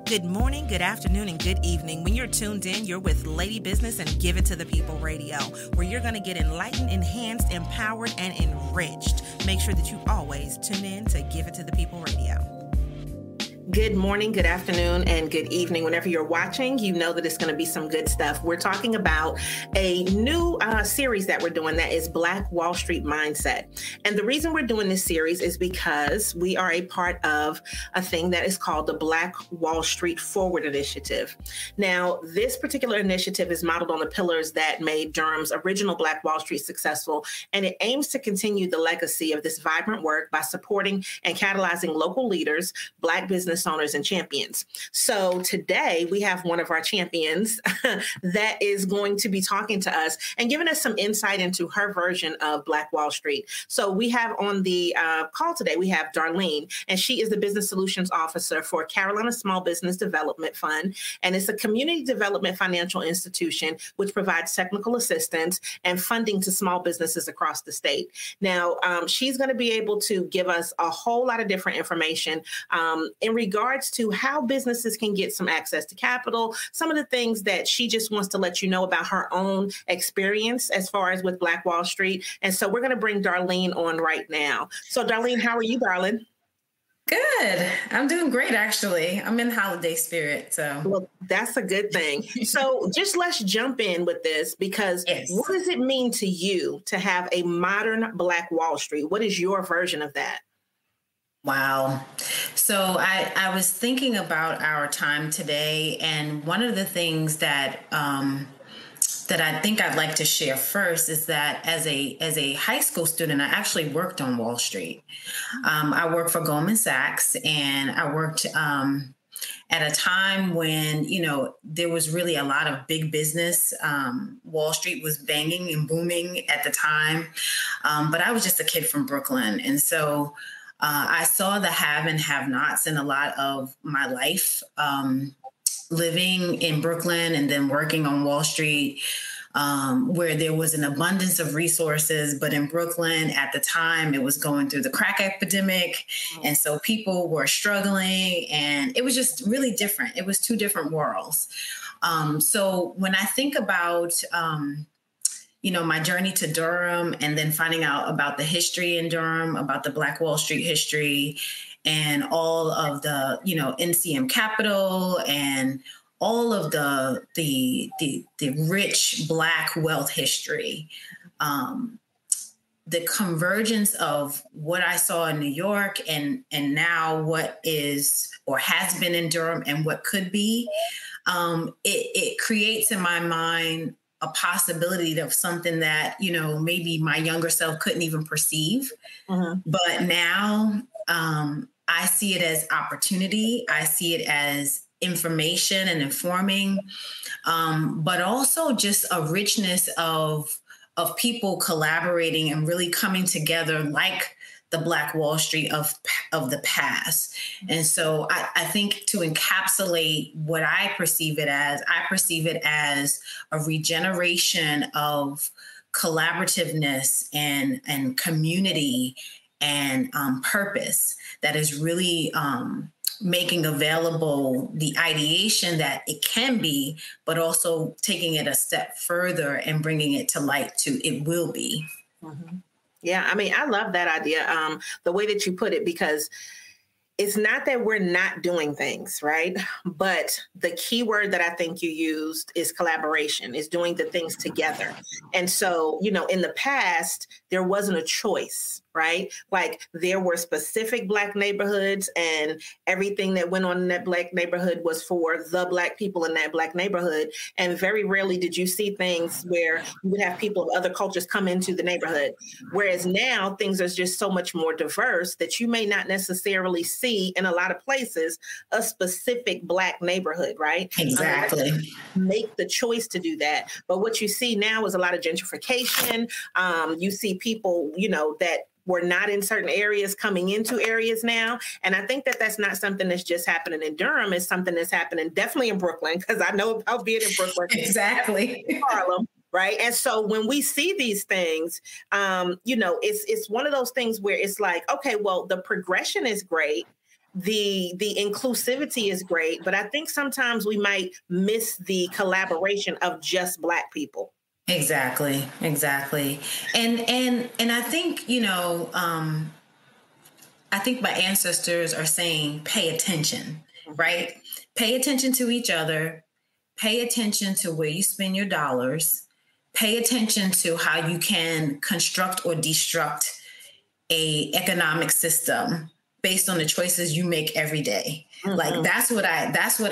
Good morning, good afternoon, and good evening. When you're tuned in, you're with Lady Business and Give It to the People Radio, where you're going to get enlightened, enhanced, empowered, and enriched. Make sure that you always tune in to Give It to the People Radio. Good morning, good afternoon, and good evening. Whenever you're watching, you know that it's going to be some good stuff. We're talking about a new series that we're doing that is Black Wall Street Mindset. And the reason we're doing this series is because we are a part of a thing that is called the Black Wall Street Forward Initiative. Now, this particular initiative is modeled on the pillars that made Durham's original Black Wall Street successful, and it aims to continue the legacy of this vibrant work by supporting and catalyzing local leaders, Black business owners, and champions. So today we have one of our champions that is going to be talking to us and giving us some insight into her version of Black Wall Street. So we have on the call today, we have Darlene, and she is the Business Solutions Officer for Carolina Small Business Development Fund. And it's a community development financial institution which provides technical assistance and funding to small businesses across the state. Now, she's going to be able to give us a whole lot of different information in regards to how businesses can get some access to capital, some of the things that she just wants to let you know about her own experience as far as with Black Wall Street. And so we're going to bring Darlene on right now. So Darlene, how are you, darling? Good. I'm doing great, actually. I'm in holiday spirit. So well, that's a good thing. So just let's jump in with this because yes. What does it mean to you to have a modern Black Wall Street? What is your version of that? Wow. So I was thinking about our time today, and one of the things that that I think I'd like to share first is that as a high school student, I actually worked on Wall Street. I worked for Goldman Sachs, and I worked at a time when, you know, there was really a lot of big business. Wall Street was banging and booming at the time, but I was just a kid from Brooklyn, and so I saw the have and have-nots in a lot of my life, living in Brooklyn and then working on Wall Street, where there was an abundance of resources. But in Brooklyn at the time, it was going through the crack epidemic. And so people were struggling, and it was just really different. It was two different worlds. So when I think about you know, my journey to Durham and then finding out about the history in Durham, about the Black Wall Street history and all of the, you know, NCM capital and all of the rich Black wealth history, the convergence of what I saw in New York and now what is or has been in Durham and what could be, it creates in my mind a possibility of something that, you know, maybe my younger self couldn't even perceive. Mm-hmm. But now I see it as opportunity. I see it as information and informing, but also just a richness of people collaborating and really coming together like the Black Wall Street of the past. And so I think to encapsulate what I perceive it as a regeneration of collaborativeness and community and purpose that is really making available the ideation that it can be, but also taking it a step further and bringing it to light to it will be. Mm-hmm. Yeah, I mean, I love that idea, the way that you put it, because it's not that we're not doing things, right? But the key word that I think you used is collaboration, is doing the things together. And so, you know, in the past, there wasn't a choice, right? Like there were specific Black neighborhoods and everything that went on in that Black neighborhood was for the Black people in that Black neighborhood. And very rarely did you see things where you would have people of other cultures come into the neighborhood. Whereas now things are just so much more diverse that you may not necessarily see in a lot of places a specific Black neighborhood, right? Exactly. Make the choice to do that. But what you see now is a lot of gentrification. You see people, you know, that were not in certain areas coming into areas now. And I think that that's not something that's just happening in Durham. It's something that's happening definitely in Brooklyn, because I know about being in Brooklyn. Exactly. Harlem. Right. And so when we see these things, you know, it's one of those things where it's like, OK, well, the progression is great, the inclusivity is great, but I think sometimes we might miss the collaboration of just Black people. Exactly. And I think, I think my ancestors are saying, pay attention, right? Pay attention to each other, pay attention to where you spend your dollars, pay attention to how you can construct or destruct a economic system based on the choices you make every day. Mm-hmm. Like that's what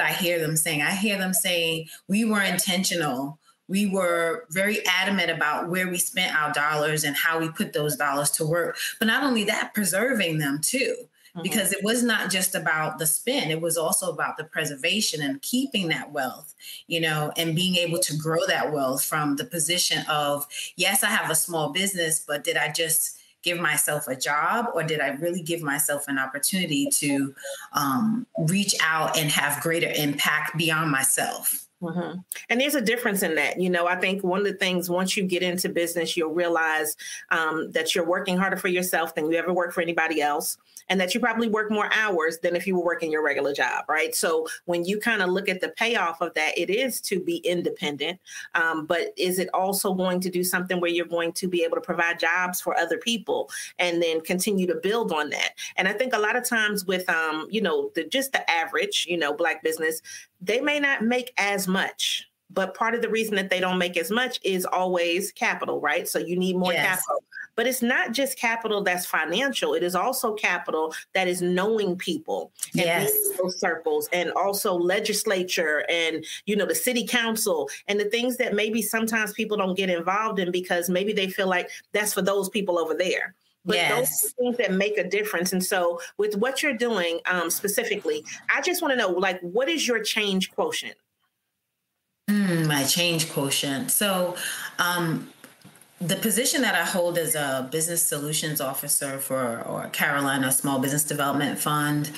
I hear them saying. I hear them saying we were intentional. We were very adamant about where we spent our dollars and how we put those dollars to work. But not only that, preserving them too, because it was not just about the spend. It was also about the preservation and keeping that wealth, and being able to grow that wealth from the position of, yes, I have a small business, but did I just give myself a job, or did I really give myself an opportunity to reach out and have greater impact beyond myself? Mm-hmm. And there's a difference in that. I think one of the things, once you get into business, you'll realize that you're working harder for yourself than you ever work for anybody else, and that you probably work more hours than if you were working your regular job, right? So when you kind of look at the payoff of that, it is to be independent. But is it also going to do something where you're going to be able to provide jobs for other people and then continue to build on that? And I think a lot of times with, just the average, Black business, they may not make as much, but part of the reason that they don't make as much is always capital, right? So you need more capital. But it's not just capital that's financial. It is also capital that is knowing people and being in those circles, and also legislature and, the city council and the things that maybe sometimes people don't get involved in because maybe they feel like that's for those people over there. But those are things that make a difference. And so with what you're doing specifically, I just want to know, what is your change quotient? My change quotient. So the position that I hold as a business solutions officer for Carolina Small Business Development Fund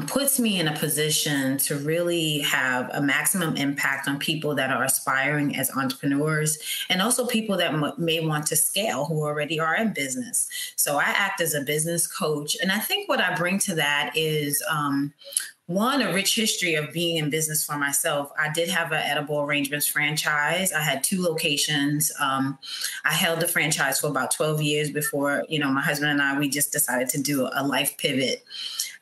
puts me in a position to really have a maximum impact on people that are aspiring as entrepreneurs, and also people that may want to scale who already are in business. So I act as a business coach. And I think what I bring to that is one, a rich history of being in business for myself. I did have an edible arrangements franchise. I had 2 locations. I held the franchise for about 12 years before, my husband and I, we just decided to do a life pivot.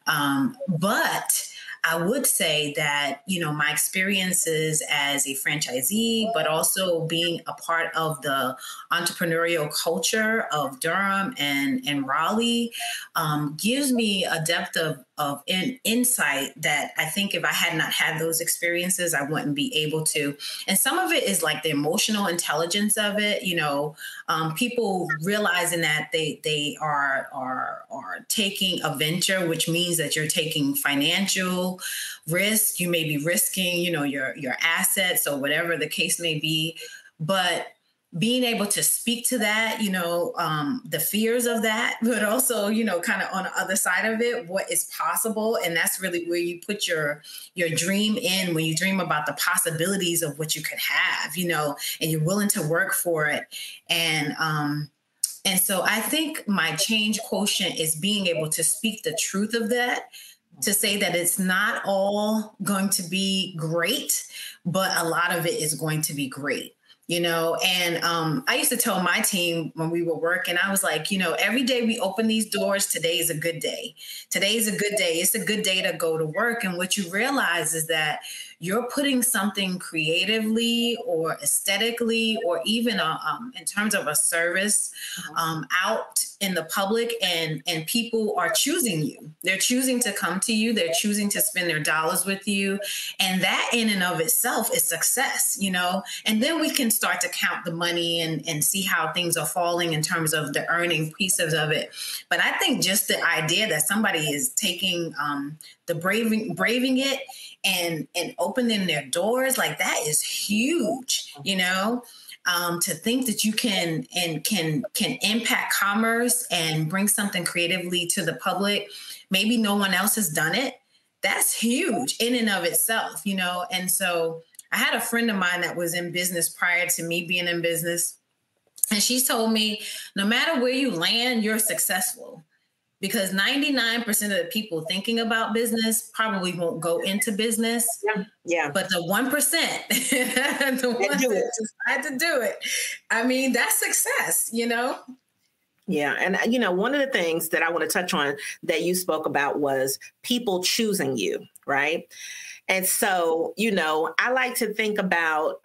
But I would say that, my experiences as a franchisee, but also being a part of the entrepreneurial culture of Durham and Raleigh, gives me a depth of insight that I think if I had not had those experiences, I wouldn't be able to. And some of it is like the emotional intelligence of it, people realizing that they are taking a venture, which means that you're taking financial risk. You may be risking, your assets or whatever the case may be, but being able to speak to that, the fears of that, but also, kind of on the other side of it, what is possible. And that's really where you put your dream in, when you dream about the possibilities of what you could have, and you're willing to work for it. And so I think my change quotient is being able to speak the truth of that, to say that it's not all going to be great, but a lot of it is going to be great. And I used to tell my team when we were working, I was like, every day we open these doors, today is a good day. Today is a good day. It's a good day to go to work. And what you realize is that you're putting something creatively or aesthetically, or even in terms of a service out in the public, and people are choosing you. They're choosing to come to you. They're choosing to spend their dollars with you. And that in and of itself is success, and then we can start to count the money and see how things are falling in terms of the earning pieces of it. But I think just the idea that somebody is taking the braving it and opening their doors, like that is huge, to think that you can impact commerce and bring something creatively to the public. Maybe no one else has done it. That's huge in and of itself, And so I had a friend of mine that was in business prior to me being in business. And she told me, no matter where you land, you're successful. because 99% of the people thinking about business probably won't go into business. Yeah. But the 1%, the ones that decide to do it, I mean, that's success, you know? Yeah. And, you know, one of the things that I want to touch on that you spoke about was people choosing you, right? And so, you know, I like to think about,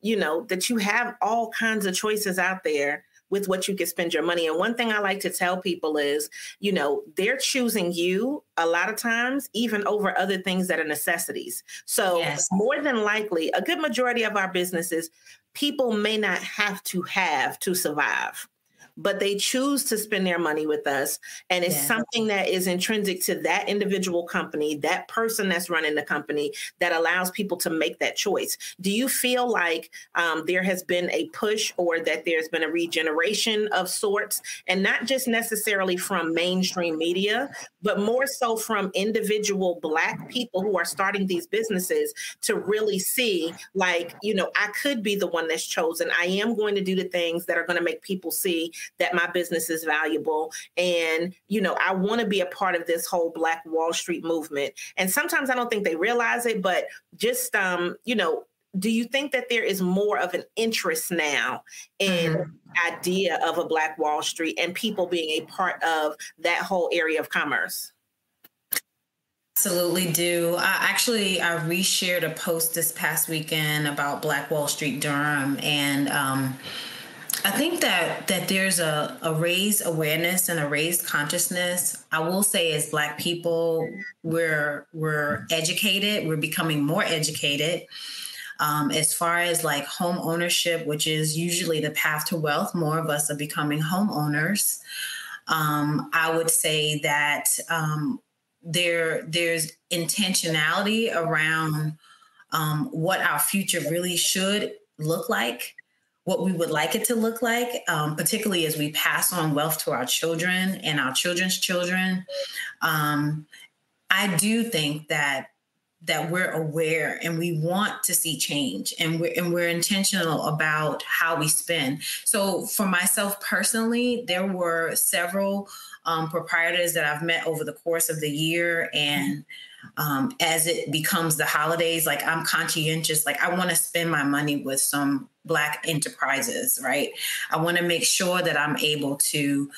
you know, that you have all kinds of choices out there with what you can spend your money. And one thing I like to tell people is, you know, they're choosing you a lot of times, even over other things that are necessities. So more than likely, a good majority of our businesses, people may not have to survive, but they choose to spend their money with us. And it's something that is intrinsic to that individual company, that person that's running the company, that allows people to make that choice. Do you feel like there has been a push, or that there's been a regeneration of sorts, and not just necessarily from mainstream media, but more so from individual Black people who are starting these businesses to really see, like, you know, I could be the one that's chosen. I am going to do the things that are going to make people see that my business is valuable. And, you know, I want to be a part of this whole Black Wall Street movement. And sometimes I don't think they realize it, but just, you know, do you think that there is more of an interest now in the idea of a Black Wall Street and people being a part of that whole area of commerce? Absolutely do. I reshared a post this past weekend about Black Wall Street Durham, and I think that there's a raised awareness and a raised consciousness. I will say, as Black people, we're educated. We're becoming more educated. As far as like home ownership, which is usually the path to wealth, more of us are becoming homeowners. I would say that there's intentionality around what our future really should look like, what we would like it to look like, particularly as we pass on wealth to our children and our children's children. I do think that we're aware and we want to see change, and we're intentional about how we spend. So for myself personally, there were several proprietors that I've met over the course of the year, and as it becomes the holidays, like, I'm conscientious, like, I want to spend my money with some Black enterprises, right? I want to make sure that I'm able to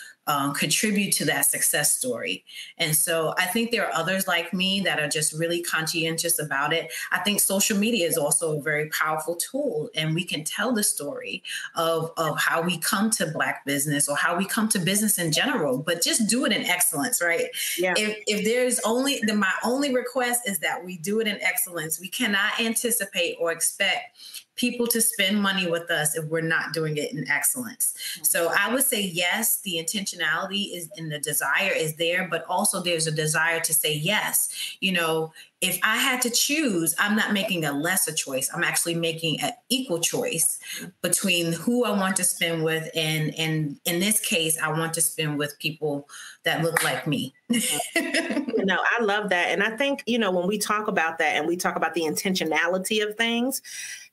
contribute to that success story. And so I think there are others like me that are just really conscientious about it. I think social media is also a very powerful tool, and we can tell the story of how we come to Black business, or how we come to business in general, but just do it in excellence, right? Yeah. If there's my only request is that we do it in excellence. We cannot anticipate or expect people to spend money with us if we're not doing it in excellence. So I would say, yes, the intentionality is, and the desire is there, but also there's a desire to say, yes, you know, if I had to choose, I'm not making a lesser choice. I'm actually making an equal choice between who I want to spend with. And in this case, I want to spend with people that look like me. You know, I love that. And I think, you know, when we talk about that and we talk about the intentionality of things,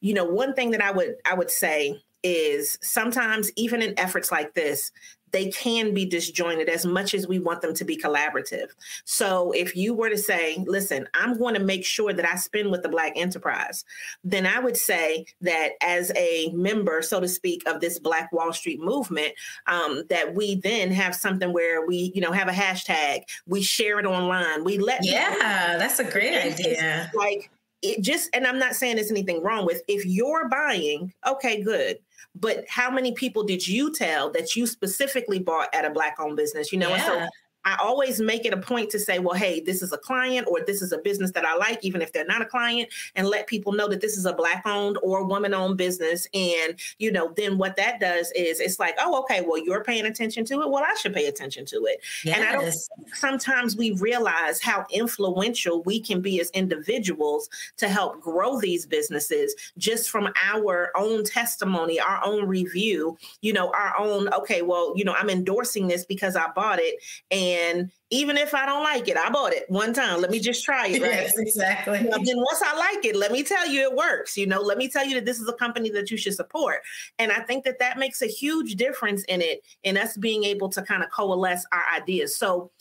you know, one thing that I would say is sometimes even in efforts like this, they can be disjointed as much as we want them to be collaborative. So if you were to say, listen, I'm going to make sure that I spend with the Black enterprise, then I would say that as a member, so to speak, of this Black Wall Street movement, that we then have something where we, you know, have a hashtag, we share it online. We let that's a great idea. Like, it just, and I'm not saying there's anything wrong with, if you're buying, okay, good. But how many people did you tell that you specifically bought at a Black-owned business? You know, and so I always make it a point to say, well, hey, this is a client, or this is a business that I like, even if they're not a client, and let people know that this is a Black-owned or woman-owned business. And, you know, then what that does is it's like, oh, okay, well, you're paying attention to it. Well, I should pay attention to it. Yes. And I don't, sometimes we realize how influential we can be as individuals to help grow these businesses just from our own testimony, our own review, you know, our own, okay, well, you know, I'm endorsing this because I bought it. And And even if I don't like it, I bought it one time. Let me just try it, right? Yes, exactly. Now, then once I like it, let me tell you it works. Let me tell you that this is a company that you should support. And I think that makes a huge difference in us being able to kind of coalesce our ideas. So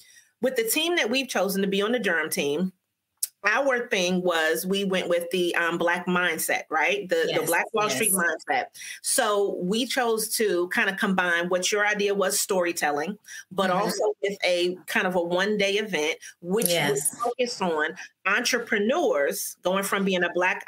with the team that we've chosen to be on the Durham team, our thing was we went with the Black mindset, right? The Black Wall Street mindset. So we chose to kind of combine what your idea was, storytelling, but also with a kind of a one-day event, which would focus on entrepreneurs going from being a Black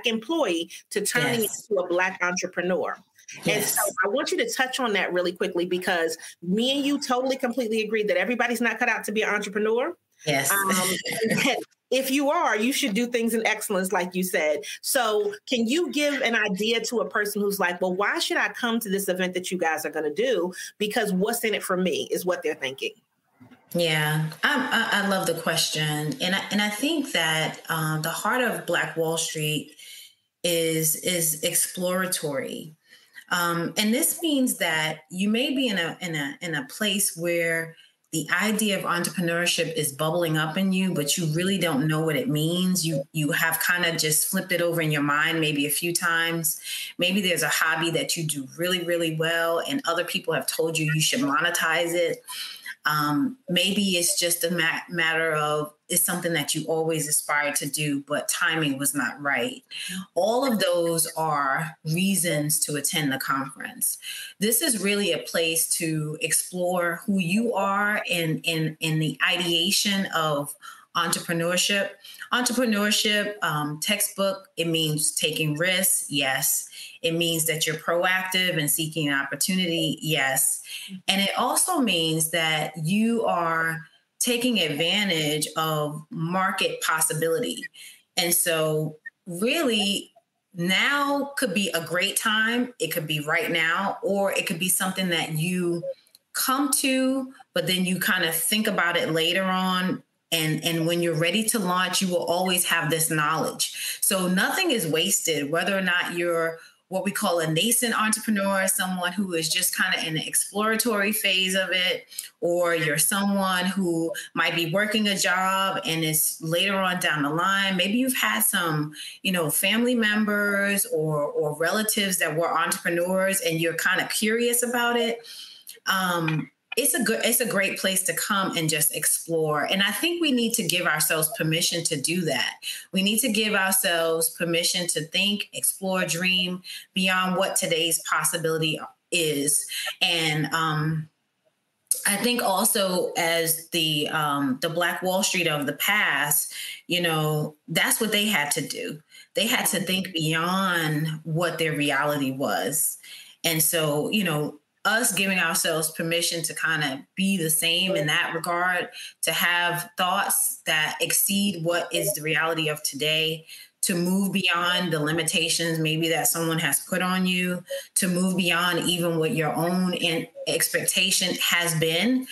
employee to turning into a Black entrepreneur. And so I want you to touch on that really quickly, because me and you totally, completely agree that everybody's not cut out to be an entrepreneur. Yes. If you are, you should do things in excellence, like you said. So can you give an idea to a person who's like, well, why should I come to this event that you guys are going to do? Because what's in it for me is what they're thinking. Yeah, I love the question. And I think that the heart of Black Wall Street is exploratory. And this means that you may be in a place where the idea of entrepreneurship is bubbling up in you, but you really don't know what it means. You have kind of just flipped it over in your mind maybe a few times. Maybe there's a hobby that you do really, really well, and other people have told you should monetize it. Maybe it's just a matter of it's something that you always aspired to do, but timing was not right. All of those are reasons to attend the conference. This is really a place to explore who you are in the ideation of entrepreneurship. Entrepreneurship, textbook, it means taking risks. Yes. It means that you're proactive and seeking an opportunity. Yes. And it also means that you are taking advantage of market possibility. And so really now could be a great time. It could be right now, or it could be something that you come to, but then you kind of think about it later on. And when you're ready to launch, you will always have this knowledge. So nothing is wasted, whether or not you're what we call a nascent entrepreneur, someone who is just kind of in the exploratory phase of it, or you're someone who might be working a job and is later on down the line. Maybe you've had some, family members or relatives that were entrepreneurs and you're kind of curious about it. It's a great place to come and just explore. And I think we need to give ourselves permission to do that. We need to give ourselves permission to think, explore, dream beyond what today's possibility is. And I think also as the Black Wall Street of the past, that's what they had to do. They had to think beyond what their reality was. And so, us giving ourselves permission to kind of be the same in that regard, to have thoughts that exceed what is the reality of today, to move beyond the limitations maybe that someone has put on you, to move beyond even what your own expectation has been.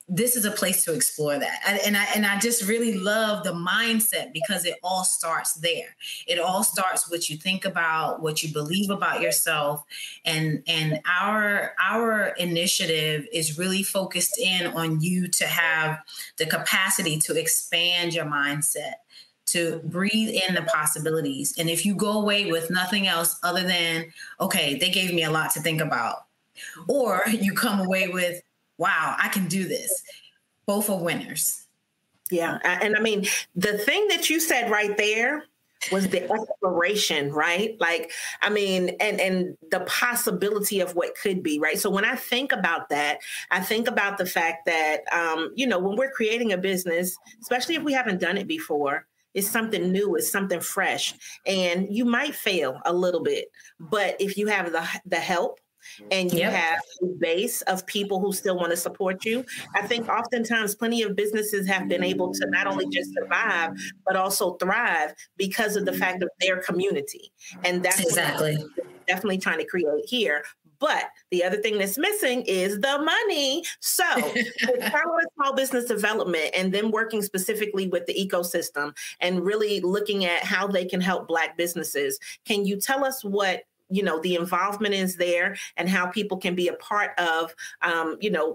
This is a place to explore that. And I just really love the mindset, because it all starts there. It all starts what you think about, what you believe about yourself. And our initiative is really focused in on you to have the capacity to expand your mindset, to breathe in the possibilities. And if you go away with nothing else other than, okay, they gave me a lot to think about, or you come away with, wow, I can do this. Both are winners. Yeah. And I mean, the thing that you said right there was the exploration, right? And the possibility of what could be, right? So when I think about that, I think about the fact that, when we're creating a business, especially if we haven't done it before, it's something new, it's something fresh, and you might fail a little bit, but if you have the help, and you have a base of people who still want to support you, I think oftentimes plenty of businesses have been able to not only just survive, but also thrive because of the fact of their community. And that's exactly what we're definitely trying to create here. But the other thing that's missing is the money. So with Charlotte Small Business Development and them working specifically with the ecosystem and really looking at how they can help Black businesses, can you tell us what the involvement is there and how people can be a part of,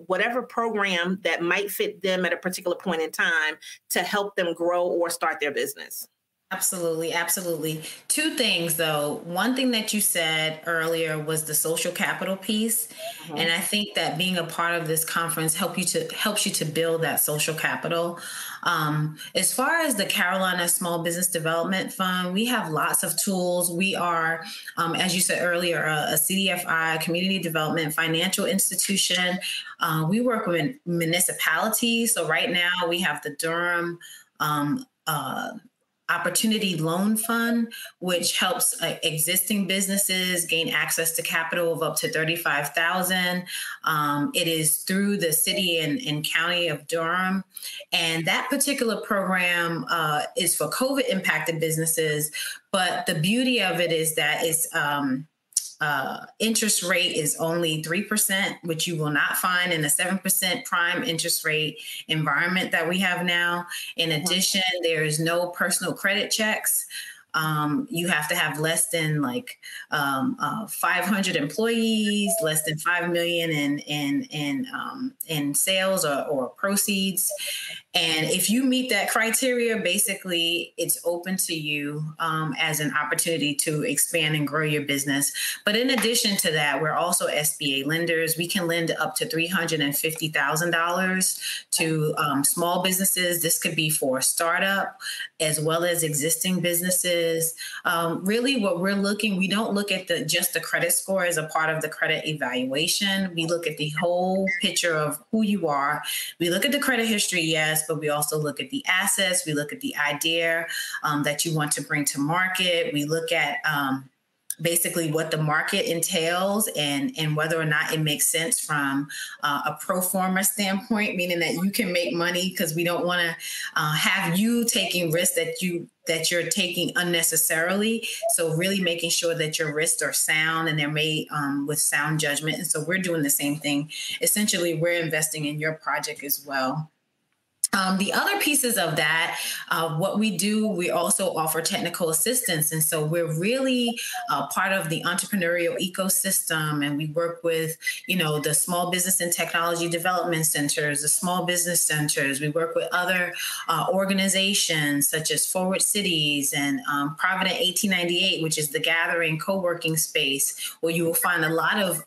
whatever program that might fit them at a particular point in time to help them grow or start their business. Absolutely. Absolutely. Two things, though. One thing that you said earlier was the social capital piece. Mm-hmm. And I think that being a part of this conference helps you to build that social capital. As far as the Carolina Small Business Development Fund, we have lots of tools. We are, as you said earlier, a CDFI, community development financial institution. We work with municipalities. So right now we have the Durham Opportunity Loan Fund, which helps existing businesses gain access to capital of up to $35,000. It is through the city and county of Durham. And that particular program is for COVID impacted businesses. But the beauty of it is that it's interest rate is only 3%, which you will not find in the 7% prime interest rate environment that we have now. In addition, there is no personal credit checks. You have to have less than 500 employees, less than 5 million in sales or proceeds. And if you meet that criteria, basically it's open to you as an opportunity to expand and grow your business. But in addition to that, we're also SBA lenders. We can lend up to $350,000 to small businesses. This could be for a startup as well as existing businesses. Really what we don't look at just the credit score as a part of the credit evaluation. We look at the whole picture of who you are. We look at the credit history, yes, but we also look at the assets. We look at the idea that you want to bring to market. We look at basically what the market entails and whether or not it makes sense from a pro forma standpoint, meaning that you can make money, because we don't want to have you taking risks that you're taking unnecessarily. So really making sure that your risks are sound and they're made with sound judgment. And so we're doing the same thing. Essentially, we're investing in your project as well. The other pieces of that, what we do, we also offer technical assistance. And so we're really part of the entrepreneurial ecosystem. And we work with, the small business and technology development centers, the small business centers. We work with other organizations such as Forward Cities and Provident 1898, which is the gathering co-working space where you will find a lot of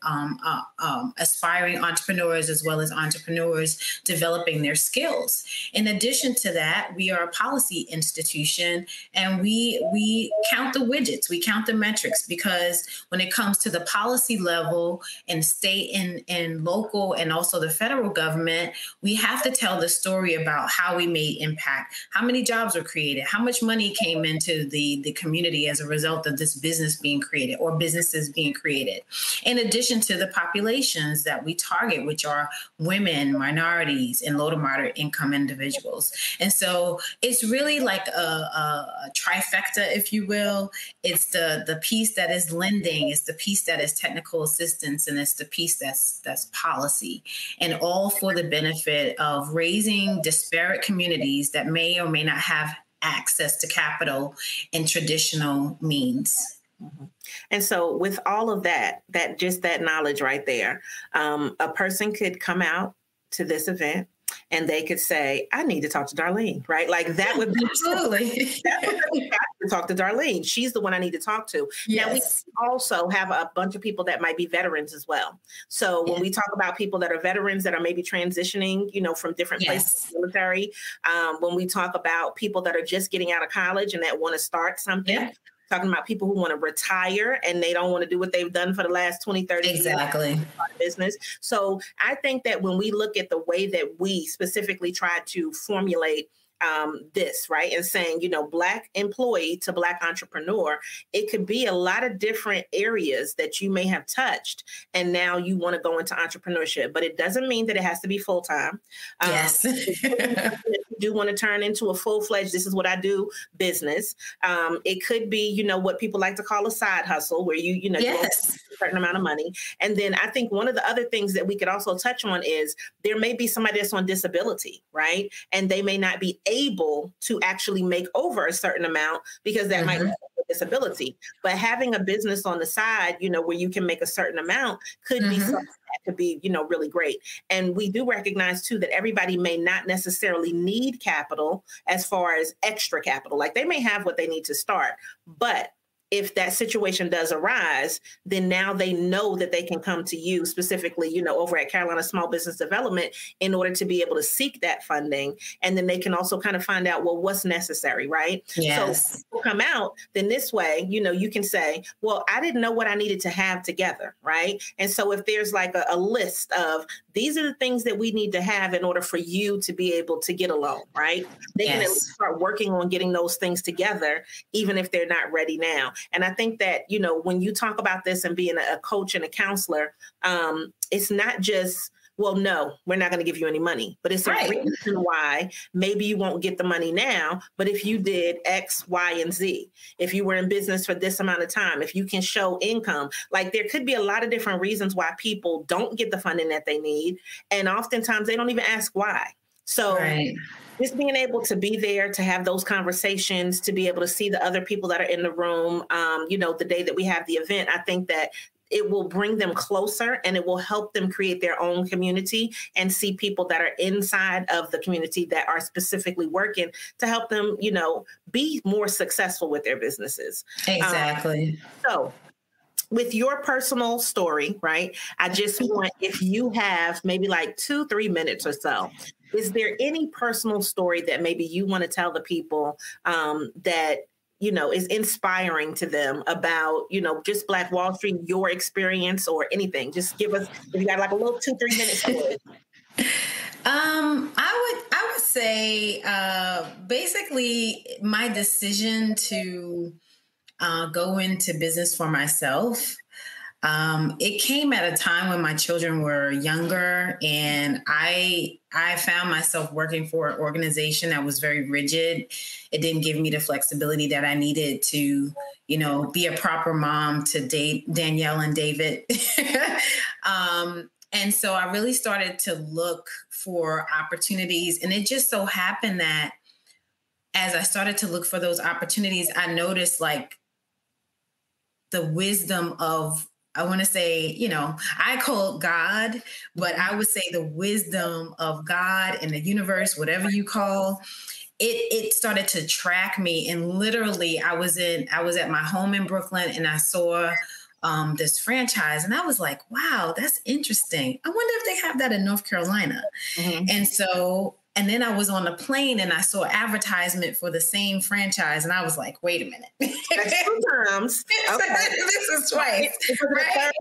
aspiring entrepreneurs as well as entrepreneurs developing their skills. In addition to that, we are a policy institution, and we count the widgets, we count the metrics, because when it comes to the policy level and state and local and also the federal government, we have to tell the story about how we made impact, how many jobs were created, how much money came into the community as a result of this business being created or businesses being created. In addition to the populations that we target, which are women, minorities, and low to moderate income individuals. And so it's really like a trifecta, if you will. It's the piece that is lending, it's the piece that is technical assistance, and it's the piece that's policy, and all for the benefit of raising disparate communities that may or may not have access to capital in traditional means. Mm-hmm. And so with all of that just that knowledge right there, a person could come out to this event and they could say, I need to talk to Darlene, right? Like that would be absolutely. That would be to talk to Darlene. She's the one I need to talk to. Yes. Now, we also have a bunch of people that might be veterans as well. So when we talk about people that are veterans that are maybe transitioning, from different places in the military, when we talk about people that are just getting out of college and that want to start something, talking about people who want to retire and they don't want to do what they've done for the last 20, 30 years. Exactly. Business. So I think that when we look at the way that we specifically try to formulate this, right, and saying, Black employee to Black entrepreneur, it could be a lot of different areas that you may have touched, and now you want to go into entrepreneurship, but it doesn't mean that it has to be full time. Yes. You do want to turn into a full-fledged, this is what I do, business. It could be, what people like to call a side hustle, where you you a certain amount of money. And then I think one of the other things that we could also touch on is there may be somebody that's on disability, right? And they may not be able to actually make over a certain amount because that might be disability. But having a business on the side, where you can make a certain amount could be something that could be, really great. And we do recognize too that everybody may not necessarily need capital as far as extra capital. Like they may have what they need to start, but if that situation does arise, then now they know that they can come to you specifically, over at Carolina Small Business Development in order to be able to seek that funding. And then they can also kind of find out, well, what's necessary, right? Yes. So when you come out, then this way, you can say, well, I didn't know what I needed to have together, right? And so if there's like a list of these are the things that we need to have in order for you to be able to get a loan, right? They can at least start working on getting those things together, even if they're not ready now. And I think that, when you talk about this and being a coach and a counselor, it's not just, well, no, we're not going to give you any money, but it's a reason why maybe you won't get the money now. But if you did X, Y, and Z, if you were in business for this amount of time, if you can show income, like there could be a lot of different reasons why people don't get the funding that they need. And oftentimes they don't even ask why. So just being able to be there, to have those conversations, to be able to see the other people that are in the room, the day that we have the event, I think that it will bring them closer and it will help them create their own community and see people that are inside of the community that are specifically working to help them, be more successful with their businesses. Exactly. So with your personal story, right? I just want, if you have maybe like 2-3 minutes or so, is there any personal story that maybe you want to tell the people that, is inspiring to them about, just Black Wall Street, your experience or anything? Just give us, if you got like a little 2-3 minutes story. I would say basically my decision to go into business for myself. It came at a time when my children were younger, and I found myself working for an organization that was very rigid. It didn't give me the flexibility that I needed to, be a proper mom to Danielle and David. And so I really started to look for opportunities. And it just so happened that as I started to look for those opportunities, I noticed like the wisdom of, I want to say, I call it God, but I would say the wisdom of God and the universe, whatever you call it started to track me. And literally I was at my home in Brooklyn and I saw this franchise and I was like, wow, that's interesting. I wonder if they have that in North Carolina. And then I was on a plane and I saw advertisement for the same franchise. And I was like, wait a minute. That's 2 times. Okay. This is twice. Right? The third time?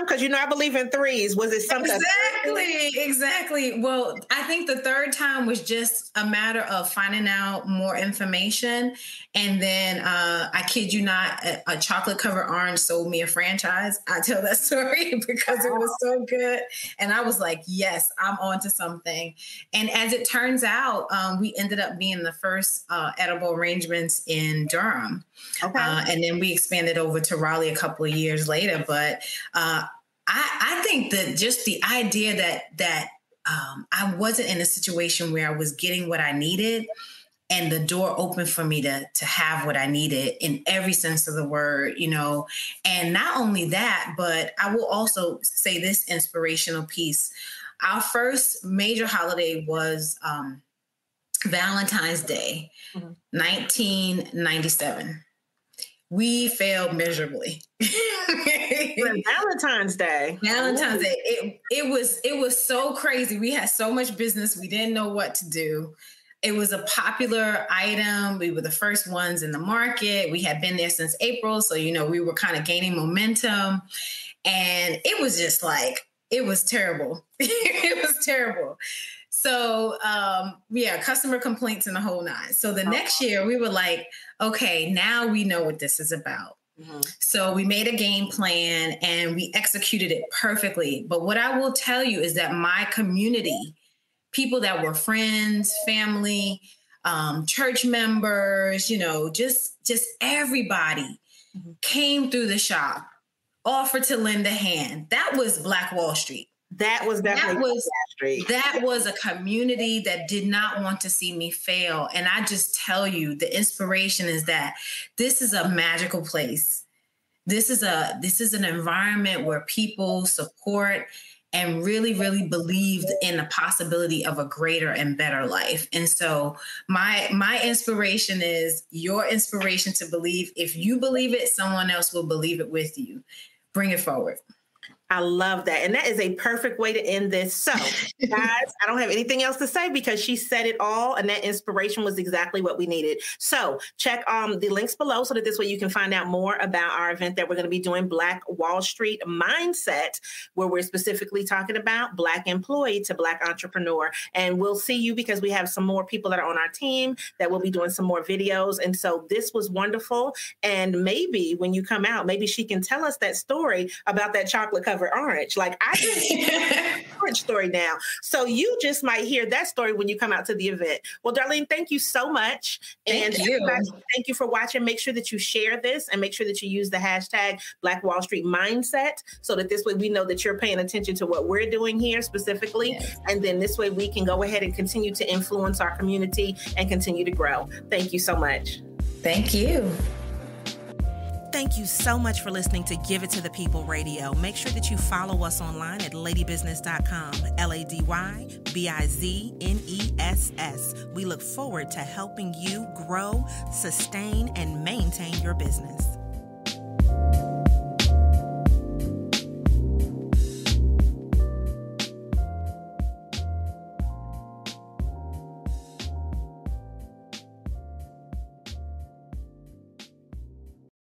Because, I believe in 3s. Was it something? Exactly. Well, I think the third time was just a matter of finding out more information. And then I kid you not, a chocolate covered orange sold me a franchise. I tell that story because it was so good. And I was like, yes, I'm onto something. And as it turns out, we ended up being the first edible arrangements in Durham. Okay. And then we expanded over to Raleigh a couple of years later. But I think that just the idea that I wasn't in a situation where I was getting what I needed and the door opened for me to have what I needed in every sense of the word, and not only that, but I will also say this inspirational piece. Our first major holiday was Valentine's Day, 1997. We failed miserably. Valentine's Day. It was so crazy. We had so much business. We didn't know what to do. It was a popular item. We were the first ones in the market. We had been there since April. So, we were kind of gaining momentum. And it was just like, it was terrible. It was terrible. So, customer complaints and the whole nine. So the next year we were like, okay, now we know what this is about. Mm-hmm. So we made a game plan and we executed it perfectly. But what I will tell you is that my community, people that were friends, family, church members, just everybody came through the shop, offered to lend a hand. That was Black Wall Street. That was definitely that was a community that did not want to see me fail. And I just tell you, the inspiration is that this is a magical place. This is an environment where people support and really, really believed in the possibility of a greater and better life. And so my inspiration is your inspiration to believe. If you believe it, someone else will believe it with you. Bring it forward. I love that. And that is a perfect way to end this. So, guys, I don't have anything else to say because she said it all. And that inspiration was exactly what we needed. So check the links below so that this way you can find out more about our event that we're going to be doing, Black Wall Street Mindset, where we're specifically talking about Black employee to Black entrepreneur. And we'll see you because we have some more people that are on our team that will be doing some more videos. And so this was wonderful. And maybe when you come out, maybe she can tell us that story about that chocolate covered orange. Like I just orange story now. So you just might hear that story when you come out to the event. Well, Darlene, thank you so much. Thank you. Thank you for watching. Make sure that you share this and make sure that you use the hashtag Black Wall Street Mindset so that this way we know that you're paying attention to what we're doing here specifically. Yes. And then this way we can go ahead and continue to influence our community and continue to grow. Thank you so much. Thank you. Thank you so much for listening to Give It to the People Radio. Make sure that you follow us online at ladybusiness.com, LADYBIZNESS. We look forward to helping you grow, sustain, and maintain your business.